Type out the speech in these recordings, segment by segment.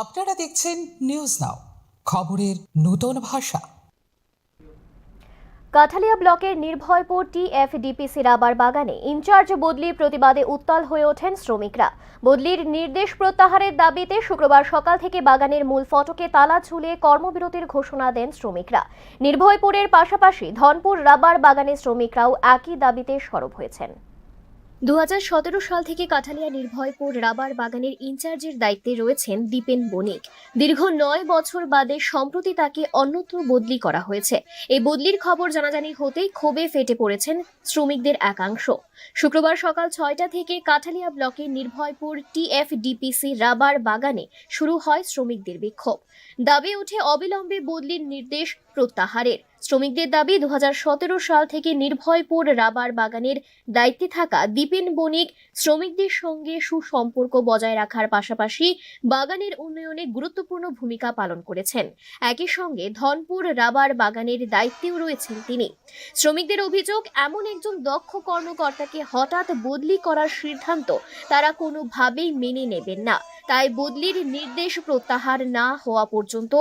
আপনারা দেখছেন news now, খবরের নতুন ভাষা। কাঠালিয়া ব্লকের নির্ভয়পুর টিএফডিপিসি রাবার বাগানে ইনচার্জ বদলির প্রতিবাদে উত্তাল হয়ে ওঠেন শ্রমিকরা। বদলির নির্দেশ প্রত্যাহারের দাবিতে শুক্রবার সকাল থেকে বাগানের মূল ফটকে তালা ঝুলিয়ে কর্মবিরতির ঘোষণা দেন শ্রমিকরা। নির্ভয়পুরের পাশাপাশি ধনপুর রাবার বাগানের শ্রমিকরাও একই দাবিতে সরব হয়েছেন। 2017 সাল থেকে কাঠালিয়া নির্ভয়পুর রাবার বাগানের ইনচার্জের দায়িত্বে রয়েছেন দীপেন বণিক। দীর্ঘ 9 বছর বাদে সম্প্রতি তাকে অন্যত্র বদলি করা হয়েছে। এই বদলির খবর জানাজানি হতেই ক্ষোভে ফেটে পড়েছেন শ্রমিকদের একাংশ। শুক্রবার সকাল 6টা থেকে কাঠালিয়া ব্লকের নির্ভয়পুর টিএফডিপিসি রাবার বাগানে শুরু হয় শ্রমিকদের বিক্ষোভ। দাবি ওঠে অবিলম্বে বদলির নির্দেশ প্রত্যাহারের। শ্রমিকদের দাবি 2017 সাল থেকে নির্ভয়পুর রাবার বাগানের দায়িত্বে থাকা দীপেন বণিক শ্রমিকদের সঙ্গে সুসম্পর্ক বজায় রাখার পাশাপাশি বাগানের উন্নয়নে গুরুত্বপূর্ণ ভূমিকা পালন করেছেন। একই সঙ্গে ধনপুর রাবার বাগানের দায়িত্বেও রয়েছেন তিনি। শ্রমিকদের অভিযোগ, এমন একজন দক্ষ কর্মকর্তাকে হঠাৎ বদলি করার সিদ্ধান্ত তারা কোনোভাবেই মেনে নেবেন না। তাই বদলির নির্দেশ প্রত্যাহার না হওয়া পর্যন্ত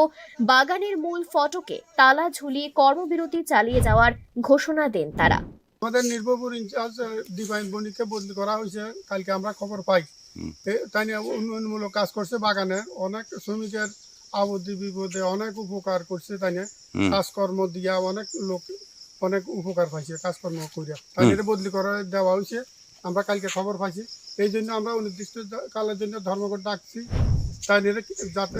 বাগানের মূল ফটকে তালা ঝুলিয়ে কর্মবিরতি চালিয়ে যাওয়ার ঘোষণা দেন তারা। আমাদের নির্ভরপুর ইনচার্জ দীপেন বণিককে বদলি করা হয়েছে। কালকে আমরা খবর পাই, তাই নিয়ে উন্নয়নমূলক কাজ করছে। বাগানে অনেক শ্রমিকের আপদে বিপদে অনেক উপকার করছে। তাই নিয়ে কাজকর্ম দিয়া অনেক লোক অনেক উপকার পাইছে কাজকর্ম করিয়া। তাই নিয়ে বদলি করা দেওয়া হয়েছে। আমরা কালকে খবর পাইছি, এই জন্য আমরা অনির্দিষ্ট কালের জন্য ধর্মঘট ডাকছি। তাই নিয়ে যাতে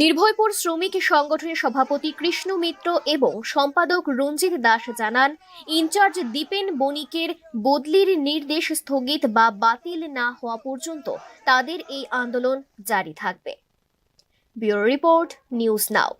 নির্ভয়পুর শ্রমিক সংগঠনের সভাপতি কৃষ্ণ মিত্র এবং সম্পাদক রঞ্জিত দাস জানান, ইনচার্জ দীপেন বণিকের বদলির নির্দেশ স্থগিত বা বাতিল না হওয়া পর্যন্ত তাদের এই আন্দোলন জারি থাকবে। Bureau report, news now.